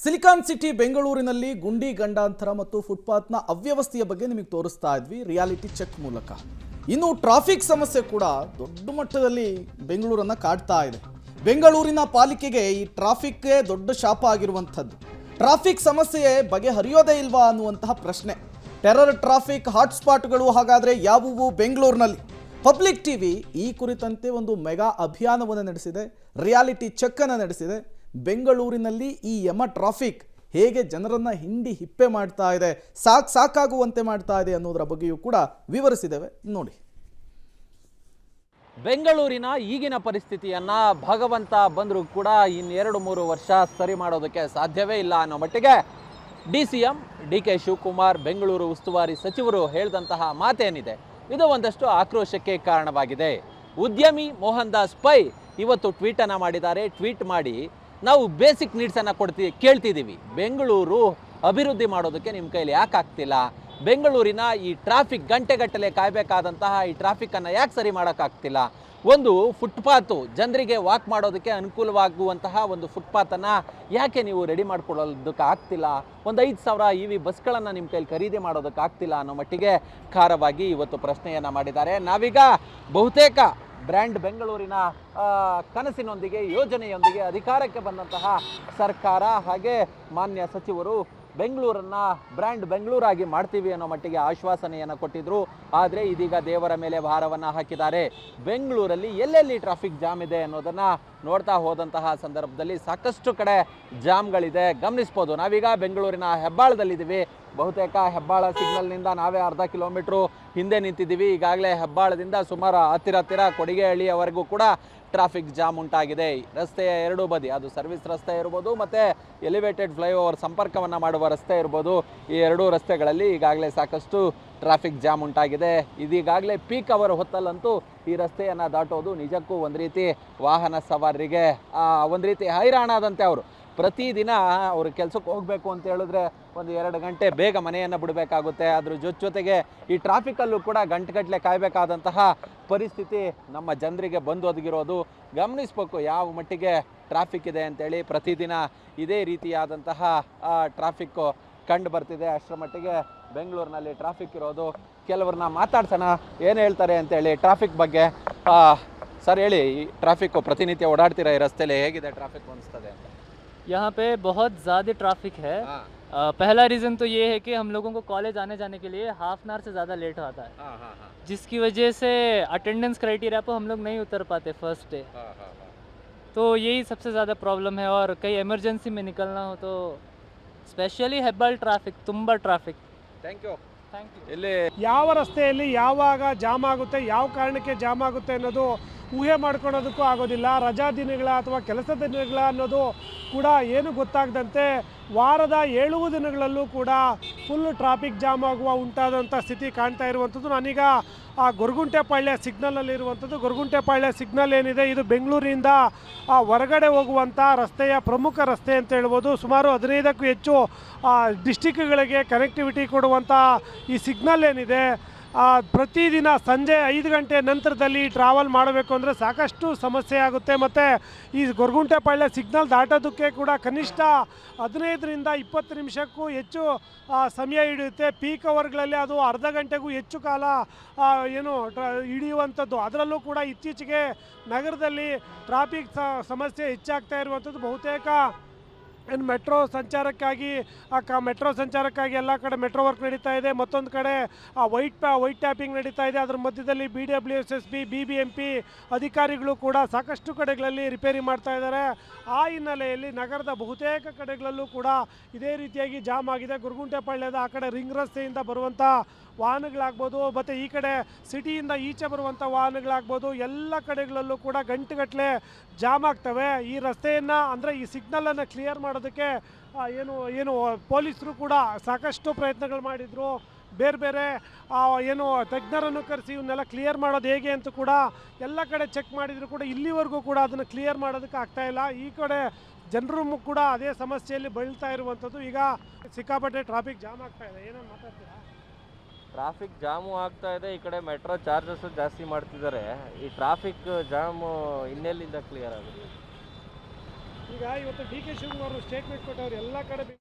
Silicon city ಬೆಂಗಳೂರಿನಲ್ಲಿ ಗುಂಡಿ ಗಂಡಾಂತರ ಮತ್ತು ಫುಟ್ಪಾತ್ನ ಅವ್ಯವಸ್ಥೆಯ ಬಗ್ಗೆ ನಿಮಗೆ ತೋರಿಸ್ತಾ ಇದ್ವಿ ರಿಯಾಲಿಟಿ ಚೆಕ್ ಮೂಲಕ. ಇನ್ನು ಟ್ರಾಫಿಕ್ ಸಮಸ್ಯೆ ಕೂಡ ದೊಡ್ಡ ಮಟ್ಟದಲ್ಲಿ ಬೆಂಗಳೂರನ್ನು ಕಾಡ್ತಾ ಇದೆ. ಬೆಂಗಳೂರಿನ ಪಾಲಿಕೆಗೆ ಈ ಟ್ರಾಫಿಕ್ಗೆ ದೊಡ್ಡ ಶಾಪ ಆಗಿರುವಂಥದ್ದು. ಟ್ರಾಫಿಕ್ ಸಮಸ್ಯೆ ಬಗೆಹರಿಯೋದೇ ಇಲ್ವಾ ಅನ್ನುವಂತಹ ಪ್ರಶ್ನೆ. ಟೆರರ್ ಟ್ರಾಫಿಕ್ ಹಾಟ್ಸ್ಪಾಟ್ಗಳು ಹಾಗಾದರೆ ಯಾವುವು ಬೆಂಗಳೂರಿನಲ್ಲಿ? ಪಬ್ಲಿಕ್ ಟಿವಿ ಈ ಕುರಿತಂತೆ ಒಂದು ಮೆಗಾ ಅಭಿಯಾನವನ್ನು ನಡೆಸಿದೆ, ರಿಯಾಲಿಟಿ ಚೆಕ್ ಅನ್ನು ನಡೆಸಿದೆ. ಬೆಂಗಳೂರಿನಲ್ಲಿ ಈ ಯಮ ಟ್ರಾಫಿಕ್ ಹೇಗೆ ಜನರನ್ನು ಹಿಂಡಿ ಹಿಪ್ಪೆ ಮಾಡ್ತಾ ಇದೆ, ಸಾಕಾಗುವಂತೆ ಮಾಡ್ತಾ ಇದೆ ಅನ್ನೋದರ ಬಗ್ಗೆಯೂ ಕೂಡ ವಿವರಿಸಿದ್ದೇವೆ, ನೋಡಿ. ಬೆಂಗಳೂರಿನ ಈಗಿನ ಪರಿಸ್ಥಿತಿಯನ್ನ ಭಗವಂತ ಬಂದರೂ ಕೂಡ ಇನ್ನೆರಡು ಮೂರು ವರ್ಷ ಸರಿ ಮಾಡೋದಕ್ಕೆ ಸಾಧ್ಯವೇ ಇಲ್ಲ ಅನ್ನೋ ಮಟ್ಟಿಗೆ DCM DK ಶಿವಕುಮಾರ್ ಬೆಂಗಳೂರು ಉಸ್ತುವಾರಿ ಸಚಿವರು ಹೇಳಿದಂತಹ ಮಾತೇನಿದೆ ಇದು ಒಂದಷ್ಟು ಆಕ್ರೋಶಕ್ಕೆ ಕಾರಣವಾಗಿದೆ. ಉದ್ಯಮಿ ಮೋಹನ್ ದಾಸ್ ಪೈ ಇವತ್ತು ಟ್ವೀಟನ್ನು ಮಾಡಿದ್ದಾರೆ. ಟ್ವೀಟ್ ಮಾಡಿ, ನಾವು ಬೇಸಿಕ್ ನೀಡ್ಸನ್ನು ಕೇಳ್ತಿದ್ದೀವಿ, ಬೆಂಗಳೂರು ಅಭಿವೃದ್ಧಿ ಮಾಡೋದಕ್ಕೆ ನಿಮ್ಮ ಕೈಲಿ ಯಾಕೆ ಆಗ್ತಿಲ್ಲ? ಬೆಂಗಳೂರಿನ ಈ ಟ್ರಾಫಿಕ್ ಗಂಟೆಗಟ್ಟಲೆ ಕಾಯಬೇಕಾದಂತಹ ಈ ಟ್ರಾಫಿಕ್ಕನ್ನು ಯಾಕೆ ಸರಿ ಮಾಡೋಕ್ಕಾಗ್ತಿಲ್ಲ? ಒಂದು ಫುಟ್ಪಾತು ಜನರಿಗೆ ವಾಕ್ ಮಾಡೋದಕ್ಕೆ ಅನುಕೂಲವಾಗುವಂತಹ ಒಂದು ಫುಟ್ಪಾತನ್ನು ಯಾಕೆ ನೀವು ರೆಡಿ ಮಾಡ್ಕೊಳ್ಳೋದಕ್ಕೆ ಆಗ್ತಿಲ್ಲ? ಒಂದು 5,000 EV ಬಸ್ಗಳನ್ನು ನಿಮ್ಮ ಕೈಲಿ ಖರೀದಿ ಮಾಡೋದಕ್ಕೆ ಆಗ್ತಿಲ್ಲ ಅನ್ನೋ ಮಟ್ಟಿಗೆ ಖಾರವಾಗಿ ಇವತ್ತು ಪ್ರಶ್ನೆಯನ್ನು ಮಾಡಿದ್ದಾರೆ. ನಾವೀಗ ಬಹುತೇಕ ಬ್ರ್ಯಾಂಡ್ ಬೆಂಗಳೂರಿನ ಕನಸಿನೊಂದಿಗೆ ಯೋಜನೆಯೊಂದಿಗೆ ಅಧಿಕಾರಕ್ಕೆ ಬಂದಂತಹ ಸರ್ಕಾರ ಹಾಗೆ ಮಾನ್ಯ ಸಚಿವರು ಬೆಂಗಳೂರನ್ನು ಬ್ರ್ಯಾಂಡ್ ಬೆಂಗಳೂರಾಗಿ ಮಾಡ್ತೀವಿ ಅನ್ನೋ ಮಟ್ಟಿಗೆ ಆಶ್ವಾಸನೆಯನ್ನು ಕೊಟ್ಟಿದ್ರು. ಆದರೆ ಇದೀಗ ದೇವರ ಮೇಲೆ ಭಾರವನ್ನು ಹಾಕಿದ್ದಾರೆ. ಬೆಂಗಳೂರಲ್ಲಿ ಎಲ್ಲೆಲ್ಲಿ ಟ್ರಾಫಿಕ್ ಜಾಮ್ ಇದೆ ಅನ್ನೋದನ್ನು ನೋಡ್ತಾ ಹೋದಂತಹ ಸಂದರ್ಭದಲ್ಲಿ ಸಾಕಷ್ಟು ಕಡೆ ಜಾಮ್ಗಳಿದೆ, ಗಮನಿಸ್ಬೋದು. ನಾವೀಗ ಬೆಂಗಳೂರಿನ ಹೆಬ್ಬಾಳದಲ್ಲಿದ್ದೀವಿ. ಬಹುತೇಕ ಹೆಬ್ಬಾಳ ಸಿಗ್ನಲ್ನಿಂದ ನಾವೇ ಅರ್ಧ ಕಿಲೋಮೀಟ್ರು ಹಿಂದೆ ನಿಂತಿದ್ದೀವಿ. ಈಗಾಗಲೇ ಹೆಬ್ಬಾಳದಿಂದ ಸುಮಾರು ಹತ್ತಿರ ಕೊಡಿಗೆಹಳ್ಳಿಯವರೆಗೂ ಕೂಡ ಟ್ರಾಫಿಕ್ ಜಾಮ್ ಉಂಟಾಗಿದೆ. ರಸ್ತೆಯ ಎರಡೂ ಬದಿ, ಅದು ಸರ್ವಿಸ್ ರಸ್ತೆ ಇರ್ಬೋದು ಮತ್ತು ಎಲಿವೇಟೆಡ್ ಫ್ಲೈಓವರ್ ಸಂಪರ್ಕವನ್ನು ಮಾಡುವ ರಸ್ತೆ ಇರ್ಬೋದು, ಈ ಎರಡೂ ರಸ್ತೆಗಳಲ್ಲಿ ಈಗಾಗಲೇ ಸಾಕಷ್ಟು ಟ್ರಾಫಿಕ್ ಜಾಮ್ ಉಂಟಾಗಿದೆ. ಇದೀಗಾಗಲೇ ಪೀಕ್ ಅವರ್ ಹೊತ್ತಲ್ಲಂತೂ ಈ ರಸ್ತೆಯನ್ನು ದಾಟೋದು ನಿಜಕ್ಕೂ ಒಂದು ರೀತಿ ವಾಹನ ಸವಾರರಿಗೆ ಒಂದು ರೀತಿ ಹೈರಾಣಾದಂತೆ. ಅವರು ಪ್ರತಿದಿನ ಅವರು ಕೆಲಸಕ್ಕೆ ಹೋಗಬೇಕು ಅಂತ ಹೇಳಿದ್ರೆ ಒಂದು 2 ಗಂಟೆ ಬೇಗ ಮನೆಯನ್ನು ಬಿಡಬೇಕಾಗುತ್ತೆ. ಅದ್ರ ಜೊತೆಗೆ ಈ ಟ್ರಾಫಿಕಲ್ಲೂ ಕೂಡ ಗಂಟೆಗಟ್ಟಲೆ ಕಾಯಬೇಕಾದಂತಹ ಪರಿಸ್ಥಿತಿ ನಮ್ಮ ಜನರಿಗೆ ಬಂದು ಒದಗಿರೋದು ಗಮನಿಸ್ಬೇಕು. ಯಾವ ಮಟ್ಟಿಗೆ ಟ್ರಾಫಿಕ್ ಇದೆ ಅಂತೇಳಿ ಪ್ರತಿದಿನ ಇದೇ ರೀತಿಯಾದಂತಹ ಟ್ರಾಫಿಕ್ಕು ಕಂಡು ಬರ್ತಿದೆ. ಅಷ್ಟರ ಮಟ್ಟಿಗೆ ಬೆಂಗಳೂರಿನಲ್ಲಿ ಟ್ರಾಫಿಕ್ ಇರೋದು. ಕೆಲವ್ರನ್ನ ಮಾತಾಡ್ಸೋಣ, ಏನು ಹೇಳ್ತಾರೆ ಅಂತೇಳಿ ಟ್ರಾಫಿಕ್ ಬಗ್ಗೆ. ಸರ್ ಹೇಳಿ, ಈ ಟ್ರಾಫಿಕ್ಕು ಪ್ರತಿನಿತ್ಯ ಓಡಾಡ್ತೀರಾ ಈ ರಸ್ತೆಯಲ್ಲಿ, ಹೇಗಿದೆ ಟ್ರಾಫಿಕ್ ಅನಿಸ್ತದೆ ಅಂತ? यहाँ पे बहुत ज़्यादा ट्रैफिक है। पहला रीज़न तो ये है कि हम लोगों को कॉलेज आने जाने के लिए हाफ एन आवर से ज़्यादा लेट होता है, जिसकी वजह से अटेंडेंस क्राइटेरिया पर हम लोग नहीं उतर पाते फर्स्ट डे। तो यही सबसे ज़्यादा प्रॉब्लम है। और कहीं एमरजेंसी में निकलना हो तो स्पेशली ಹೆಬ್ಬಾಳ್ ಟ್ರಾಫಿಕ್ ತುಂಬ ಟ್ರಾಫಿಕ್. Thank you. ಇಲ್ಲಿ ಯಾವ ರಸ್ತೆಯಲ್ಲಿ ಯಾವಾಗ ಜಾಮ್ ಆಗುತ್ತೆ, ಯಾವ ಕಾರಣಕ್ಕೆ ಜಾಮ್ ಆಗುತ್ತೆ ಅನ್ನೋದು ಊಹೆ ಮಾಡ್ಕೊಳೋದಕ್ಕೂ ಆಗೋದಿಲ್ಲ. ರಜಾ ದಿನಗಳ ಅಥವಾ ಕೆಲಸದ ದಿನಗಳ ಅನ್ನೋದು ಕೂಡ ಏನು ಗೊತ್ತಾಗದಂತೆ ವಾರದ 7 ದಿನಗಳಲ್ಲೂ ಕೂಡ ಫುಲ್ ಟ್ರಾಫಿಕ್ ಜಾಮ್ ಆಗುವ ಉಂಟಾದಂಥ ಸ್ಥಿತಿ ಕಾಣ್ತಾ ಇರುವಂಥದ್ದು. ನಾನೀಗ ಆ ಗೊರಗುಂಟೆಪಾಳ್ಯ ಸಿಗ್ನಲಲ್ಲಿರುವಂಥದ್ದು. ಗೊರಗುಂಟೆಪಾಳ್ಯ ಸಿಗ್ನಲ್ ಏನಿದೆ, ಇದು ಬೆಂಗಳೂರಿನಿಂದ ಹೊರಗಡೆ ಹೋಗುವಂಥ ರಸ್ತೆಯ ಪ್ರಮುಖ ರಸ್ತೆ ಅಂತ ಹೇಳ್ಬೋದು. ಸುಮಾರು 15ಕ್ಕೂ ಹೆಚ್ಚು ಡಿಸ್ಟಿಕ್ಗಳಿಗೆ ಕನೆಕ್ಟಿವಿಟಿ ಕೊಡುವಂಥ ಈ ಸಿಗ್ನಲ್ ಏನಿದೆ, ಪ್ರತಿದಿನ ಸಂಜೆ 5 ಗಂಟೆ ನಂತರದಲ್ಲಿ ಟ್ರಾವೆಲ್ ಮಾಡಬೇಕು ಅಂದರೆ ಸಾಕಷ್ಟು ಸಮಸ್ಯೆ ಆಗುತ್ತೆ. ಮತ್ತು ಈ ಗೊರಗುಂಟೆಪಾಳ್ಯ ಸಿಗ್ನಲ್ ದಾಟೋದಕ್ಕೆ ಕೂಡ ಕನಿಷ್ಠ 15ರಿಂದ 20 ನಿಮಿಷಕ್ಕೂ ಹೆಚ್ಚು ಸಮಯ ಹಿಡಿಯುತ್ತೆ. ಪೀಕ್ ಅವರ್ಗಳಲ್ಲಿ ಅದು ಅರ್ಧ ಗಂಟೆಗೂ ಹೆಚ್ಚು ಕಾಲ ಹಿಡಿಯುವಂಥದ್ದು. ಅದರಲ್ಲೂ ಕೂಡ ಇತ್ತೀಚೆಗೆ ನಗರದಲ್ಲಿ ಟ್ರಾಫಿಕ್ ಸಮಸ್ಯೆ ಹೆಚ್ಚಾಗ್ತಾ ಇರುವಂಥದ್ದು. ಬಹುತೇಕ ಮೆಟ್ರೋ ಸಂಚಾರಕ್ಕಾಗಿ ಎಲ್ಲ ಕಡೆ ಮೆಟ್ರೋ ವರ್ಕ್ ನಡೀತಾ ಇದೆ. ಮತ್ತೊಂದು ಕಡೆ ವೈಟ್ ಟ್ಯಾಪಿಂಗ್ ನಡೀತಾ ಇದೆ. ಅದರ ಮಧ್ಯದಲ್ಲಿ BWSSB BBMP ಅಧಿಕಾರಿಗಳು ಕೂಡ ಸಾಕಷ್ಟು ಕಡೆಗಳಲ್ಲಿ ರಿಪೇರಿ ಮಾಡ್ತಾ ಇದ್ದಾರೆ. ಆ ಹಿನ್ನೆಲೆಯಲ್ಲಿ ನಗರದ ಬಹುತೇಕ ಕಡೆಗಳಲ್ಲೂ ಕೂಡ ಇದೇ ರೀತಿಯಾಗಿ ಜಾಮ್ ಆಗಿದೆ. ಗೊರಗುಂಟೆಪಾಳ್ಯದ ಆ ಕಡೆ ರಿಂಗ್ ರಸ್ತೆಯಿಂದ ಬರುವಂಥ ವಾಹನಗಳಾಗ್ಬೋದು, ಮತ್ತು ಈ ಕಡೆ ಸಿಟಿಯಿಂದ ಈಚೆ ಬರುವಂಥ ವಾಹನಗಳಾಗ್ಬೋದು, ಎಲ್ಲ ಕಡೆಗಳಲ್ಲೂ ಕೂಡ ಗಂಟೆಗಟ್ಟಲೆ ಜಾಮ್ ಆಗ್ತವೆ. ಈ ರಸ್ತೆಯನ್ನು ಅಂದರೆ ಈ ಸಿಗ್ನಲನ್ನು ಕ್ಲಿಯರ್ ಮಾಡೋದಕ್ಕೆ ಏನು ಪೊಲೀಸರು ಕೂಡ ಸಾಕಷ್ಟು ಪ್ರಯತ್ನಗಳು ಮಾಡಿದರು. ಬೇರೆ ತಜ್ಞರನ್ನು ಕರೆಸಿ ಇವನ್ನೆಲ್ಲ ಕ್ಲಿಯರ್ ಮಾಡೋದು ಹೇಗೆ ಅಂತ ಕೂಡ ಎಲ್ಲ ಕಡೆ ಚೆಕ್ ಮಾಡಿದ್ರು ಕೂಡ ಇಲ್ಲಿವರೆಗೂ ಕೂಡ ಅದನ್ನು ಕ್ಲಿಯರ್ ಮಾಡೋದಕ್ಕೆ ಆಗ್ತಾಯಿಲ್ಲ. ಈ ಕಡೆ ಜನರು ಕೂಡ ಅದೇ ಸಮಸ್ಯೆಯಲ್ಲಿ ಬಳಲ್ತಾ ಇರುವಂಥದ್ದು. ಈಗ ಸಿಕ್ಕಾಪಟ್ಟೆ ಟ್ರಾಫಿಕ್ ಜಾಮ್ ಆಗ್ತಾ ಇದೆ. ಏನೋ ಮಾತಾಡ್ತೀರಾ? ಟ್ರಾಫಿಕ್ ಜಾಮು ಆಗ್ತಾ ಇದೆ. ಈ ಕಡೆ ಮೆಟ್ರೋ ಚಾರ್ಜಸ್ ಜಾಸ್ತಿ ಮಾಡ್ತಿದ್ದಾರೆ. ಈ ಟ್ರಾಫಿಕ್ ಜಾಮು ಇನ್ನೆಲ್ಲಿಂದ ಕ್ಲಿಯರ್ ಆಗುತ್ತೆ? ಈಗ ಇವತ್ತು ಡಿ ಕೆ ಶಿವಕುಮಾರ್ ಸ್ಟೇಟ್ಮೆಂಟ್ ಕೊಟ್ಟವ್ರು ಎಲ್ಲ ಕಡೆ